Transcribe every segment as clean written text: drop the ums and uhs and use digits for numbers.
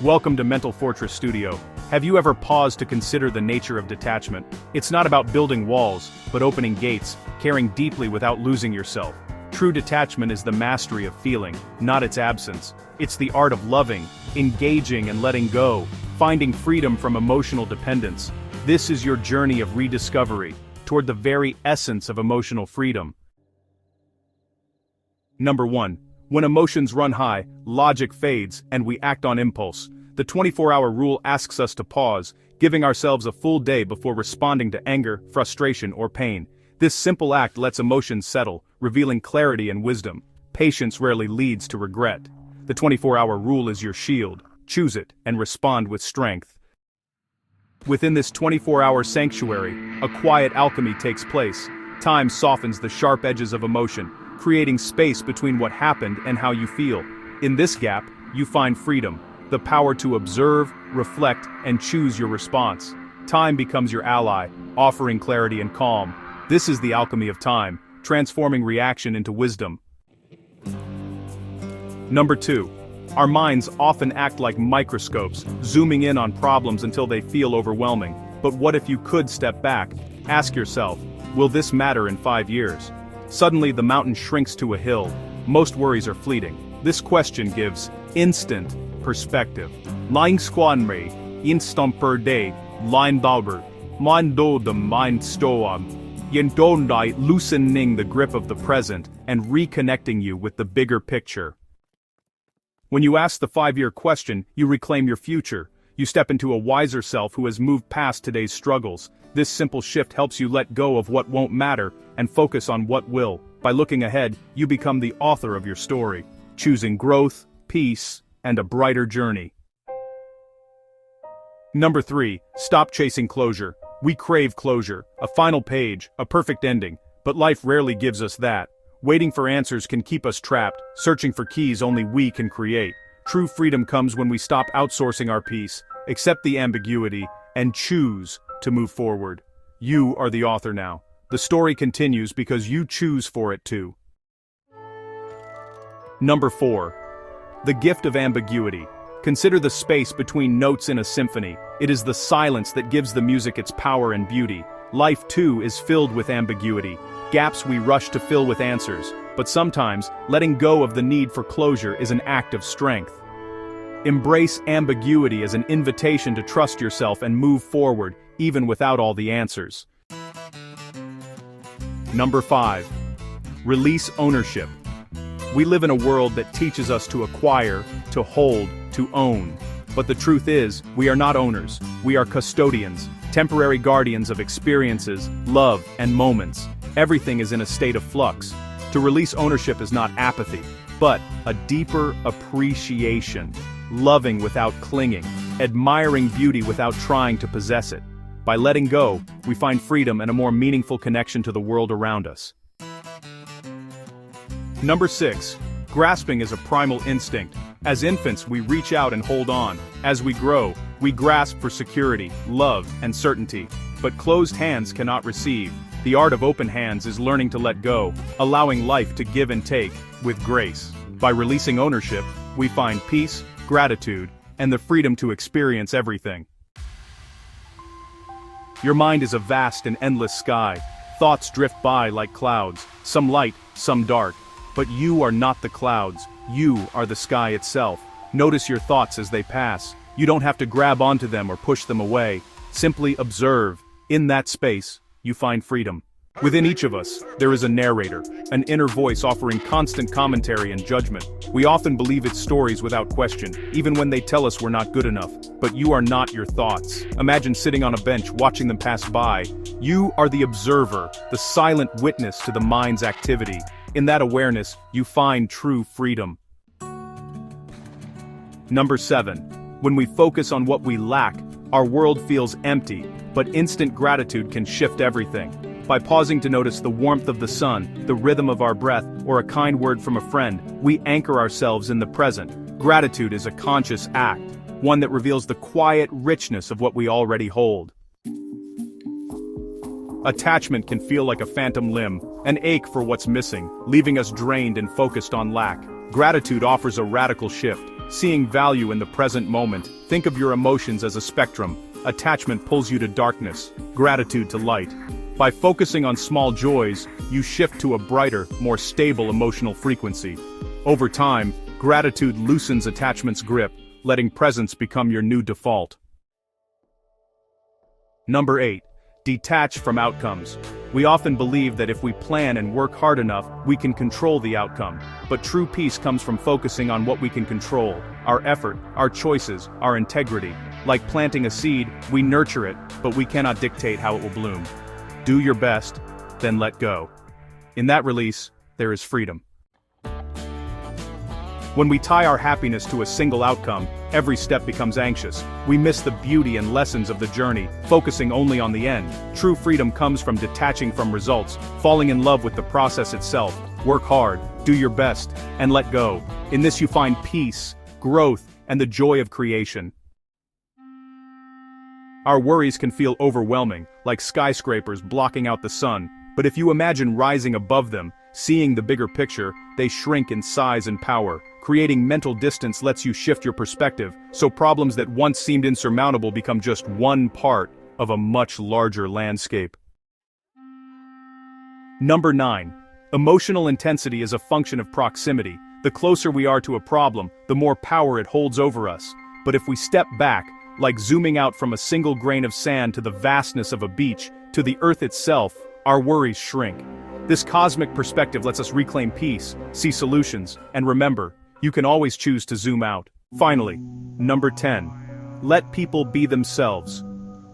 Welcome to Mental Fortress Studio. Have you ever paused to consider the nature of detachment? It's not about building walls, but opening gates, caring deeply without losing yourself. True detachment is the mastery of feeling, not its absence. It's the art of loving, engaging and letting go, finding freedom from emotional dependence. This is your journey of rediscovery, toward the very essence of emotional freedom. Number 1. When emotions run high, logic fades, and we act on impulse. The 24-hour rule asks us to pause, giving ourselves a full day before responding to anger, frustration, or pain. This simple act lets emotions settle, revealing clarity and wisdom. Patience rarely leads to regret. The 24-hour rule is your shield. Choose it, and respond with strength. Within this 24-hour sanctuary, a quiet alchemy takes place. Time softens the sharp edges of emotion, creating space between what happened and how you feel. In this gap, you find freedom, the power to observe, reflect, and choose your response. Time becomes your ally, offering clarity and calm. This is the alchemy of time, transforming reaction into wisdom. Number 2. Our minds often act like microscopes, zooming in on problems until they feel overwhelming. But what if you could step back? Ask yourself, will this matter in 5 years? Suddenly the mountain shrinks to a hill. Most worries are fleeting. This question gives instant perspective. Lying squanme, instant per day, line dauber, mando the mind stoam, yendondai loosening the grip of the present and reconnecting you with the bigger picture. When you ask the 5-year question, you reclaim your future. You step into a wiser self who has moved past today's struggles. This simple shift helps you let go of what won't matter and focus on what will. By looking ahead, you become the author of your story, choosing growth, peace, and a brighter journey. Number 3. Stop chasing closure. We crave closure, a final page, a perfect ending, but life rarely gives us that. Waiting for answers can keep us trapped, searching for keys only we can create. True freedom comes when we stop outsourcing our peace, accept the ambiguity, and choose to move forward. You are the author now. The story continues because you choose for it to. Number 4. The gift of ambiguity. Consider the space between notes in a symphony. It is the silence that gives the music its power and beauty. Life, too, is filled with ambiguity. Gaps we rush to fill with answers. But sometimes, letting go of the need for closure is an act of strength. Embrace ambiguity as an invitation to trust yourself and move forward, even without all the answers. Number 5. Release ownership. We live in a world that teaches us to acquire, to hold, to own. But the truth is, we are not owners. We are custodians, temporary guardians of experiences, love, and moments. Everything is in a state of flux. To release ownership is not apathy, but a deeper appreciation. Loving without clinging, admiring beauty without trying to possess it. By letting go, we find freedom and a more meaningful connection to the world around us. Number 6. Grasping is a primal instinct. As infants, we reach out and hold on. As we grow, we grasp for security, love, and certainty. But closed hands cannot receive. The art of open hands is learning to let go, allowing life to give and take, with grace. By releasing ownership, we find peace, gratitude, and the freedom to experience everything. Your mind is a vast and endless sky. Thoughts drift by like clouds, some light, some dark. But you are not the clouds, you are the sky itself. Notice your thoughts as they pass. You don't have to grab onto them or push them away. Simply observe. In that space, you find freedom. Within each of us, there is a narrator, an inner voice offering constant commentary and judgment. We often believe its stories without question, even when they tell us we're not good enough. But you are not your thoughts. Imagine sitting on a bench watching them pass by. You are the observer, the silent witness to the mind's activity. In that awareness, you find true freedom. Number 7. When we focus on what we lack, our world feels empty, but instant gratitude can shift everything. By pausing to notice the warmth of the sun, the rhythm of our breath, or a kind word from a friend, we anchor ourselves in the present. Gratitude is a conscious act, one that reveals the quiet richness of what we already hold. Attachment can feel like a phantom limb, an ache for what's missing, leaving us drained and focused on lack. Gratitude offers a radical shift. seeing value in the present moment. Think of your emotions as a spectrum. Attachment pulls you to darkness, gratitude to light. By focusing on small joys, you shift to a brighter, more stable emotional frequency. Over time, gratitude loosens attachment's grip, letting presence become your new default. Number 8. Detach from outcomes. We often believe that if we plan and work hard enough, we can control the outcome. But true peace comes from focusing on what we can control: our effort, our choices, our integrity. Like planting a seed, we nurture it, but we cannot dictate how it will bloom. Do your best, then let go. In that release, there is freedom. When we tie our happiness to a single outcome, every step becomes anxious. We miss the beauty and lessons of the journey, focusing only on the end. True freedom comes from detaching from results, falling in love with the process itself. Work hard, do your best, and let go. In this you find peace, growth, and the joy of creation. Our worries can feel overwhelming, like skyscrapers blocking out the sun, but if you imagine rising above them, seeing the bigger picture, they shrink in size and power. Creating mental distance lets you shift your perspective, so problems that once seemed insurmountable become just one part of a much larger landscape. Number 9. Emotional intensity is a function of proximity. The closer we are to a problem, the more power it holds over us. But if we step back, like zooming out from a single grain of sand to the vastness of a beach, to the earth itself, our worries shrink. This cosmic perspective lets us reclaim peace, see solutions, and remember, you can always choose to zoom out. Finally, number 10. Let people be themselves.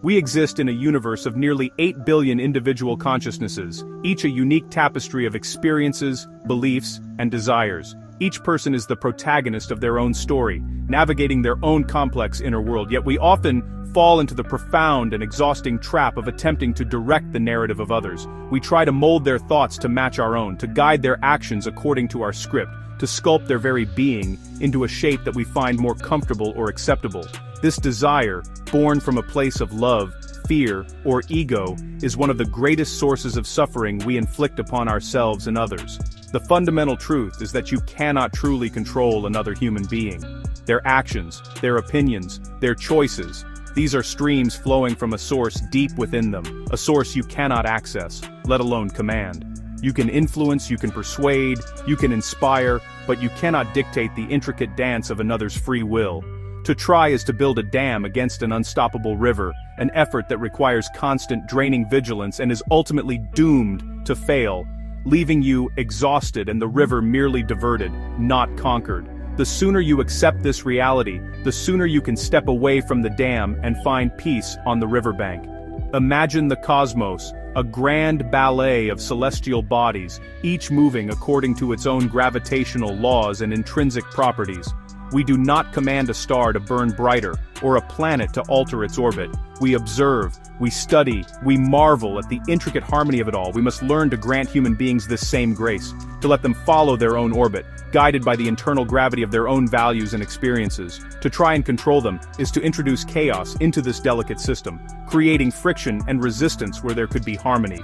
We exist in a universe of nearly 8 billion individual consciousnesses, each a unique tapestry of experiences, beliefs, and desires. Each person is the protagonist of their own story, navigating their own complex inner world, yet we often fall into the profound and exhausting trap of attempting to direct the narrative of others. We try to mold their thoughts to match our own, to guide their actions according to our script, to sculpt their very being into a shape that we find more comfortable or acceptable. This desire, born from a place of love, fear, or ego, is one of the greatest sources of suffering we inflict upon ourselves and others. The fundamental truth is that you cannot truly control another human being. Their actions, their opinions, their choices, these are streams flowing from a source deep within them, a source you cannot access, let alone command. You can influence, you can persuade, you can inspire, but you cannot dictate the intricate dance of another's free will. To try is to build a dam against an unstoppable river, an effort that requires constant draining vigilance and is ultimately doomed to fail, leaving you exhausted and the river merely diverted, not conquered. The sooner you accept this reality, the sooner you can step away from the dam and find peace on the riverbank. Imagine the cosmos, a grand ballet of celestial bodies, each moving according to its own gravitational laws and intrinsic properties. We do not command a star to burn brighter, or a planet to alter its orbit. We observe, we study, we marvel at the intricate harmony of it all. We must learn to grant human beings this same grace, to let them follow their own orbit, guided by the internal gravity of their own values and experiences. To try and control them is to introduce chaos into this delicate system, creating friction and resistance where there could be harmony.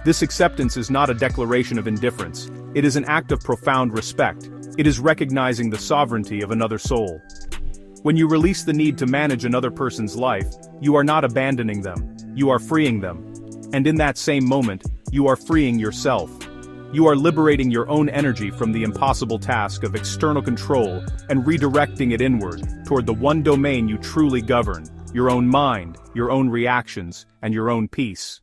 This acceptance is not a declaration of indifference. It is an act of profound respect. It is recognizing the sovereignty of another soul. When you release the need to manage another person's life, you are not abandoning them, you are freeing them. And in that same moment, you are freeing yourself. You are liberating your own energy from the impossible task of external control and redirecting it inward, toward the one domain you truly govern, your own mind, your own reactions, and your own peace.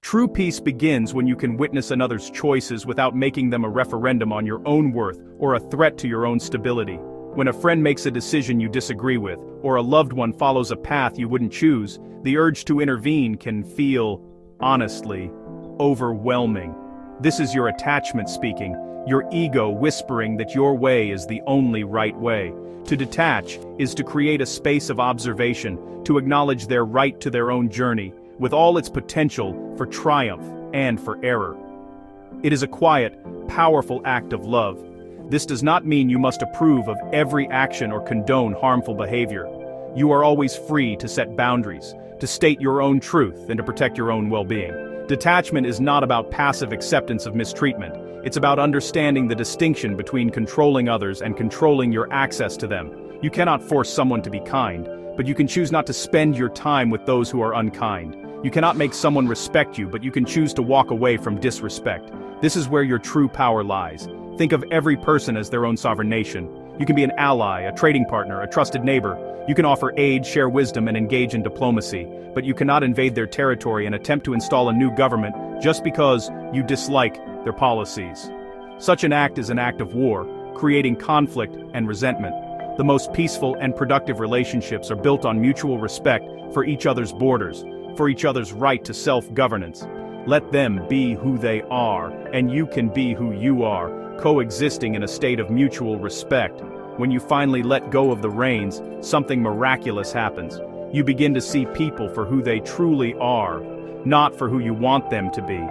True peace begins when you can witness another's choices without making them a referendum on your own worth or a threat to your own stability. When a friend makes a decision you disagree with, or a loved one follows a path you wouldn't choose, the urge to intervene can feel, honestly, overwhelming. This is your attachment speaking, your ego whispering that your way is the only right way. To detach is to create a space of observation, to acknowledge their right to their own journey, with all its potential for triumph and for error. It is a quiet, powerful act of love. This does not mean you must approve of every action or condone harmful behavior. You are always free to set boundaries, to state your own truth, and to protect your own well-being. Detachment is not about passive acceptance of mistreatment. It's about understanding the distinction between controlling others and controlling your access to them. You cannot force someone to be kind, but you can choose not to spend your time with those who are unkind. You cannot make someone respect you, but you can choose to walk away from disrespect. This is where your true power lies. Think of every person as their own sovereign nation. You can be an ally, a trading partner, a trusted neighbor. You can offer aid, share wisdom, and engage in diplomacy, but you cannot invade their territory and attempt to install a new government just because you dislike their policies. Such an act is an act of war, creating conflict and resentment. The most peaceful and productive relationships are built on mutual respect for each other's borders, for each other's right to self-governance. Let them be who they are, and you can be who you are, coexisting in a state of mutual respect. When you finally let go of the reins, something miraculous happens. You begin to see people for who they truly are, not for who you want them to be.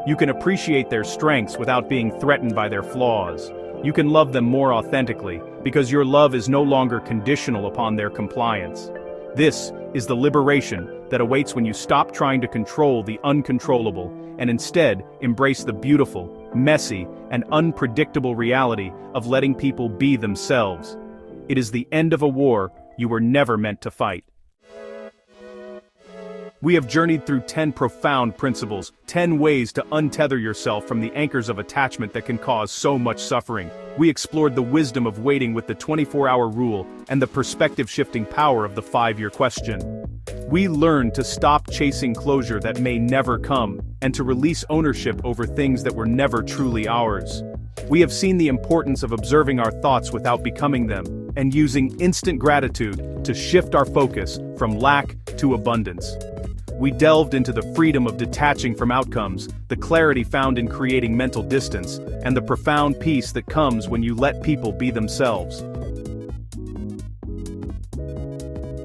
You can appreciate their strengths without being threatened by their flaws. You can love them more authentically, because your love is no longer conditional upon their compliance. This is the liberation that awaits when you stop trying to control the uncontrollable and instead embrace the beautiful, messy, and unpredictable reality of letting people be themselves. It is the end of a war you were never meant to fight. We have journeyed through 10 profound principles, 10 ways to untether yourself from the anchors of attachment that can cause so much suffering. We explored the wisdom of waiting with the 24-hour rule and the perspective-shifting power of the 5-year question. We learned to stop chasing closure that may never come, and to release ownership over things that were never truly ours. We have seen the importance of observing our thoughts without becoming them, and using instant gratitude to shift our focus from lack to abundance. We delved into the freedom of detaching from outcomes, the clarity found in creating mental distance, and the profound peace that comes when you let people be themselves.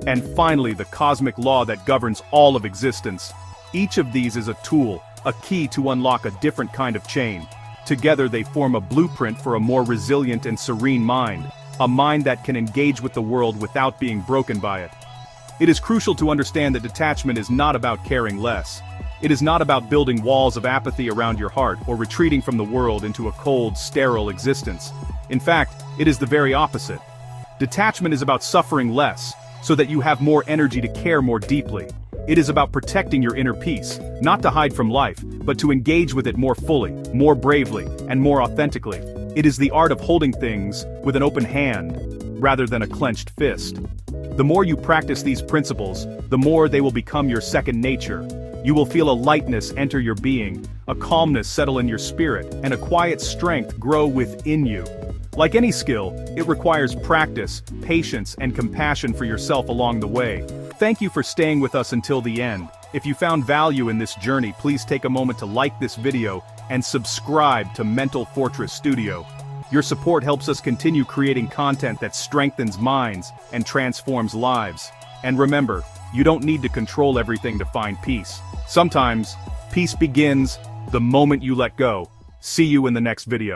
And finally, the cosmic law that governs all of existence. Each of these is a tool, a key to unlock a different kind of chain. Together they form a blueprint for a more resilient and serene mind, a mind that can engage with the world without being broken by it. It is crucial to understand that detachment is not about caring less. It is not about building walls of apathy around your heart or retreating from the world into a cold, sterile existence. In fact, it is the very opposite. Detachment is about suffering less, so that you have more energy to care more deeply. It is about protecting your inner peace, not to hide from life, but to engage with it more fully, more bravely, and more authentically. It is the art of holding things with an open hand, rather than a clenched fist. The more you practice these principles, the more they will become your second nature. You will feel a lightness enter your being, a calmness settle in your spirit, and a quiet strength grow within you. Like any skill, it requires practice, patience, and compassion for yourself along the way. Thank you for staying with us until the end. If you found value in this journey, please take a moment to like this video and subscribe to Mental Fortress Studio. Your support helps us continue creating content that strengthens minds and transforms lives. And remember, you don't need to control everything to find peace. Sometimes, peace begins the moment you let go. See you in the next video.